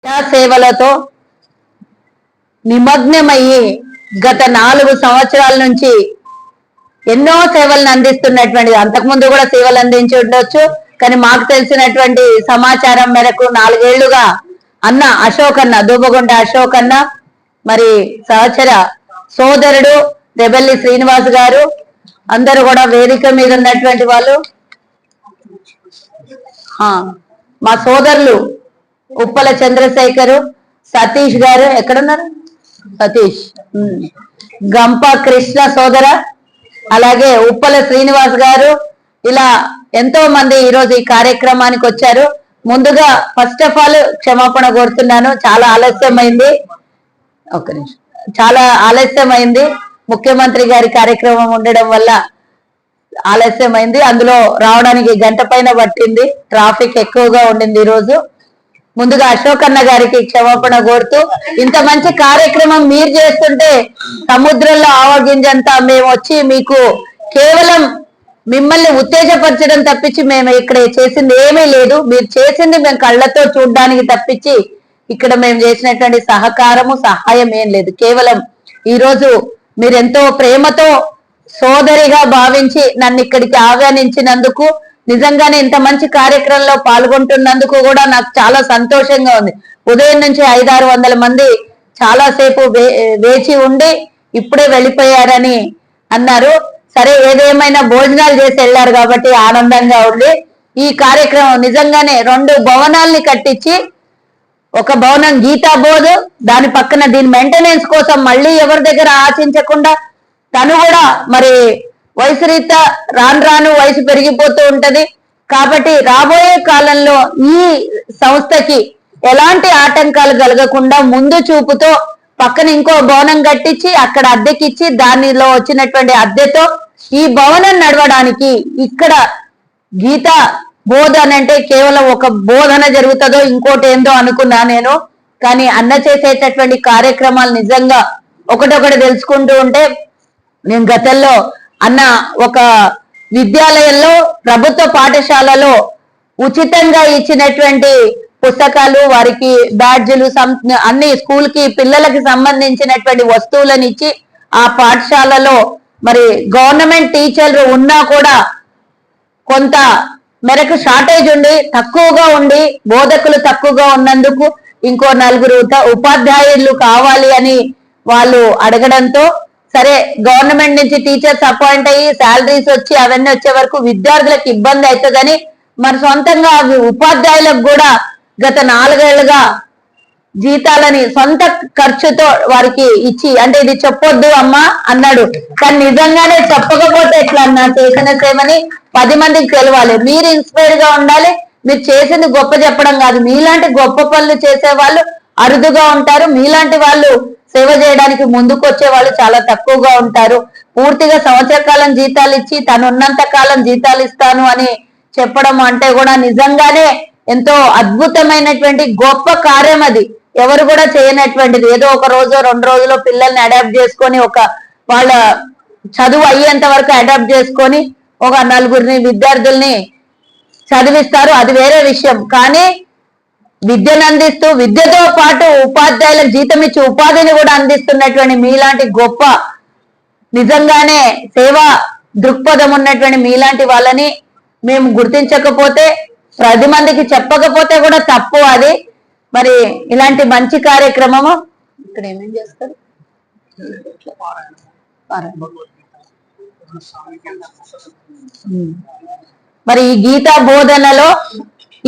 సేవలతో నిమగ్నమయ్యి గత 4 సంవత్సరాల నుంచి ఎన్నో సేవలను అందిస్తున్నటువంటి, అంతకుముందు కూడా సేవలు అందించి ఉండొచ్చు, కానీ మాకు తెలిసినటువంటి సమాచారం మేరకు 4 ఏళ్లుగా అన్న అశోక్ అన్న, దూబగుంట అశోక్ అన్న, మరి సహచర సోదరుడు రెబెల్లి శ్రీనివాస్ గారు, అందరూ కూడా వేదిక మీద ఉన్నటువంటి వాళ్ళు, మా సోదరులు ఉప్పల చంద్రశేఖరు, సతీష్ గారు, ఎక్కడున్నారు సతీష్, గంప కృష్ణ సోదర, అలాగే ఉప్పల శ్రీనివాస్ గారు, ఇలా ఎంతో మంది ఈరోజు ఈ కార్యక్రమానికి వచ్చారు. ముందుగా ఫస్ట్ ఆఫ్ ఆల్ క్షమాపణ కోరుతున్నాను, చాలా ఆలస్యమైంది, ఒక్క నిమిషం, చాలా ఆలస్యమైంది, ముఖ్యమంత్రి గారి కార్యక్రమం ఉండడం వల్ల ఆలస్యమైంది. అందులో రావడానికి గంట పైన పట్టింది, ట్రాఫిక్ ఎక్కువగా ఉండింది ఈరోజు. ముందుగా అశోక్ అన్న గారికి క్షమాపణ కోరుతూ, ఇంత మంచి కార్యక్రమం మీరు చేస్తుంటే సముద్రంలో ఆవగింజంతా మేము వచ్చి మీకు కేవలం మిమ్మల్ని ఉత్తేజపరచడం తప్పించి మేము ఇక్కడ చేసింది ఏమీ లేదు. మీరు చేసింది మేము కళ్ళతో చూడడానికి తప్పించి ఇక్కడ మేము చేసినటువంటి సహకారము సహాయం ఏం లేదు. కేవలం ఈరోజు మీరు ఎంతో ప్రేమతో సోదరిగా భావించి నన్ను ఇక్కడికి ఆహ్వానించినందుకు, నిజంగానే ఇంత మంచి కార్యక్రమంలో పాల్గొంటున్నందుకు కూడా నాకు చాలా సంతోషంగా ఉంది. ఉదయం నుంచి 500-600 మంది చాలాసేపు వేచి ఉండి ఇప్పుడే వెళ్ళిపోయారని అన్నారు. సరే, ఏదేమైనా భోజనాలు చేసి వెళ్ళారు కాబట్టి ఆనందంగా ఉంది. ఈ కార్యక్రమం నిజంగానే 2 భవనాల్ని కట్టించి, ఒక భవనం గీతా బోధ్, దాని పక్కన దీని మెయింటెనెన్స్ కోసం మళ్ళీ ఎవరి దగ్గర ఆశించకుండా తను కూడా మరి వయసు రీత్యా రాను వయసు పెరిగిపోతూ ఉంటది కాబట్టి రాబోయే కాలంలో ఈ సంస్థకి ఎలాంటి ఆటంకాలు కలగకుండా ముందు చూపుతో పక్కన ఇంకో భవనం కట్టించి అక్కడ అద్దెకిచ్చి దానిలో వచ్చినటువంటి అద్దెతో ఈ భవనం నడవడానికి, ఇక్కడ గీతా బోధ అంటే కేవలం ఒక బోధన జరుగుతుందో ఇంకోటి ఏందో అనుకున్నా నేను. కానీ అన్న చేసేటటువంటి కార్యక్రమాలు నిజంగా ఒకటొకటి తెలుసుకుంటూ ఉంటే, నేను గతంలో అన్న ఒక విద్యాలయంలో, ప్రభుత్వ పాఠశాలలో ఉచితంగా ఇచ్చినటువంటి పుస్తకాలు, వారికి బ్యాడ్జీలు, అన్ని స్కూల్ కి పిల్లలకి సంబంధించినటువంటి వస్తువులను ఇచ్చి, ఆ పాఠశాలలో మరి గవర్నమెంట్ టీచర్లు ఉన్నా కూడా కొంత మేరకు షార్టేజ్ ఉండి, తక్కువగా ఉండి, బోధకులు తక్కువగా ఉన్నందుకు ఇంకో 4 ఉపాధ్యాయులు కావాలి అని వాళ్ళు అడగడంతో, సరే గవర్నమెంట్ నుంచి టీచర్స్ అపాయింట్ అయ్యి శాలరీస్ వచ్చి అవన్నీ వచ్చే వరకు విద్యార్థులకు ఇబ్బంది అవుతుందని మరి సొంతంగా ఉపాధ్యాయులకు కూడా గత 4 ఏళ్లుగా జీతాలని సొంత ఖర్చుతో వారికి ఇచ్చి, అంటే ఇది చెప్పొద్దు అమ్మా అన్నాడు, కానీ నిజంగానే చెప్పకపోతే ఎట్లా అన్నా, చేసిన సేవని 10 మందికి తెలవాలి, మీరు ఇన్స్పైర్ గా ఉండాలి. మీరు చేసింది గొప్ప చెప్పడం కాదు, మీలాంటి గొప్ప పనులు చేసే వాళ్ళు అరుదుగా ఉంటారు. మీలాంటి వాళ్ళు సేవ చేయడానికి ముందుకు వచ్చే వాళ్ళు చాలా తక్కువగా ఉంటారు. పూర్తిగా సంవత్సర కాలం జీతాలు ఇచ్చి తను ఉన్నంత కాలం జీతాలు ఇస్తాను అని చెప్పడం అంటే కూడా నిజంగానే ఎంతో అద్భుతమైనటువంటి గొప్ప కార్యం. అది ఎవరు కూడా చేయనటువంటిది. ఏదో ఒక రోజు 2 రోజుల్లో పిల్లల్ని అడాప్ట్ చేసుకొని, ఒక వాళ్ళ చదువు అయ్యేంత వరకు అడాప్ట్ చేసుకొని ఒక 4 విద్యార్థుల్ని చదివిస్తారు, అది వేరే విషయం. కానీ విద్యను అందిస్తూ, విద్యతో పాటు ఉపాధ్యాయులకు జీతం ఇచ్చి ఉపాధిని కూడా అందిస్తున్నటువంటి మీలాంటి గొప్ప, నిజంగానే సేవా దృక్పథం ఉన్నటువంటి మీలాంటి వాళ్ళని మేము గుర్తించకపోతే, 10 మందికి చెప్పకపోతే కూడా తప్పు అది. మరి ఇలాంటి మంచి కార్యక్రమము ఇక్కడ ఏమేం చేస్తారు, మరి ఈ గీతా బోధనలో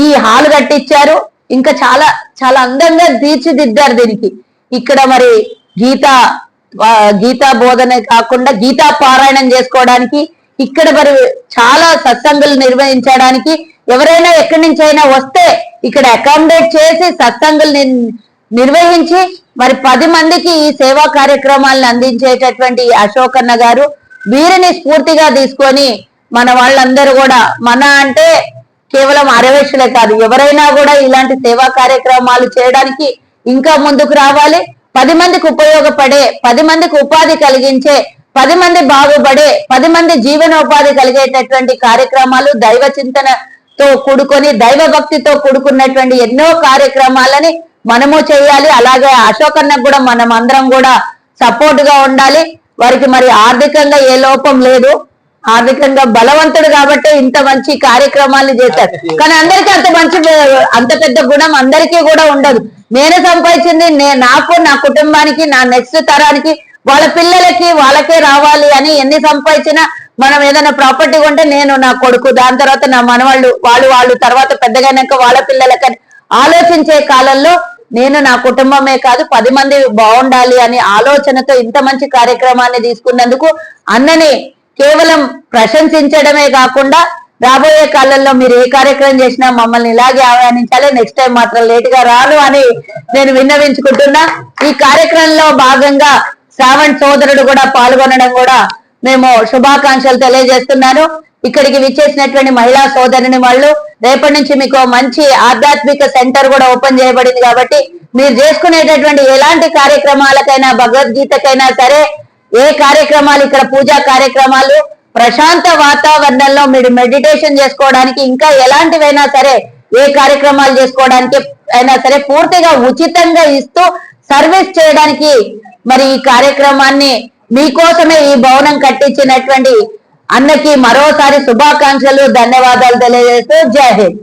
ఈ హాల్ కట్టించారు, ఇంకా చాలా చాలా అందంగా తీర్చిదిద్దారు దీనికి. ఇక్కడ మరి గీతా బోధన కాకుండా గీతా పారాయణం చేసుకోవడానికి, ఇక్కడ మరి చాలా సత్సంగులు నిర్వహించడానికి, ఎవరైనా ఎక్కడి నుంచి అయినా వస్తే ఇక్కడ అకామిడేట్ చేసి సత్సంగులు నిర్వహించి మరి 10 మందికి ఈ సేవా కార్యక్రమాలను అందించేటటువంటి అశోక్ అన్న గారు, వీరిని స్ఫూర్తిగా తీసుకొని మన వాళ్ళందరూ కూడా, మన అంటే కేవలం అరవేశలే కాదు, ఎవరైనా కూడా ఇలాంటి సేవా కార్యక్రమాలు చేయడానికి ఇంకా ముందుకు రావాలి. 10 మందికి ఉపయోగపడే, 10 మందికి ఉపాధి కలిగించే, 10 మంది బాగుపడే, 10 మంది జీవనోపాధి కలిగేటటువంటి కార్యక్రమాలు, దైవ చింతనతో కూడుకొని దైవ భక్తితో కూడుకున్నటువంటి ఎన్నో కార్యక్రమాలని మనము చేయాలి. అలాగే అశోక్ అన్నకు కూడా మనం అందరం కూడా సపోర్ట్ గా ఉండాలి. వారికి మరి ఆర్థికంగా ఏ లోపం లేదు, ఆర్థికంగా బలవంతుడు కాబట్టి ఇంత మంచి కార్యక్రమాలు చేశారు. కానీ అందరికీ అంత పెద్ద గుణం అందరికీ కూడా ఉండదు. నేను సంపాదించింది నాకు, నా కుటుంబానికి, నా నెక్స్ట్ తరానికి, వాళ్ళ పిల్లలకి వాళ్ళకే రావాలి అని ఎన్ని సంపాదించినా మనం ఏదైనా ప్రాపర్టీ కొంటే నేను, నా కొడుకు, దాని తర్వాత నా మనవాళ్ళు, వాళ్ళు తర్వాత పెద్దగానాక వాళ్ళ పిల్లలకని ఆలోచించే కాలంలో నేను, నా కుటుంబమే కాదు 10 మంది బాగుండాలి అనే ఆలోచనతో ఇంత మంచి కార్యక్రమాన్ని తీసుకున్నందుకు అన్నని కేవలం ప్రశంసించడమే కాకుండా రాబోయే కాలంలో మీరు ఏ కార్యక్రమం చేసినా మమ్మల్ని ఇలాగే ఆహ్వానించాలి, నెక్స్ట్ టైం మాత్రం లేట్ గా రాను అని నేను విన్నవించుకుంటున్నా. ఈ కార్యక్రమంలో భాగంగా శ్రావణ్ సోదరుడు కూడా పాల్గొనడం కూడా మేము శుభాకాంక్షలు తెలియజేస్తున్నాను. ఇక్కడికి విచ్చేసినటువంటి మహిళా సోదరుని వాళ్ళు, రేపటి నుంచి మీకు మంచి ఆధ్యాత్మిక సెంటర్ కూడా ఓపెన్ చేయబడింది కాబట్టి మీరు చేసుకునేటటువంటి ఎలాంటి కార్యక్రమాలకైనా, భగవద్గీతకైనా సరే, ఏ కార్యక్రమాలు ఇక్కడ పూజా కార్యక్రమాలు ప్రశాంత వాతావరణంలో మీరు మెడిటేషన్ చేసుకోవడానికి, ఇంకా ఎలాంటివైనా సరే ఏ కార్యక్రమాలు చేసుకోవడానికి అయినా సరే పూర్తిగా ఉచితంగా ఇస్తూ సర్వీస్ చేయడానికి మరి ఈ కార్యక్రమాన్ని మీకోసమే ఈ భవనం కట్టించినటువంటి అన్నకి మరోసారి శుభాకాంక్షలు, ధన్యవాదాలు తెలియజేస్తూ జై హింద్.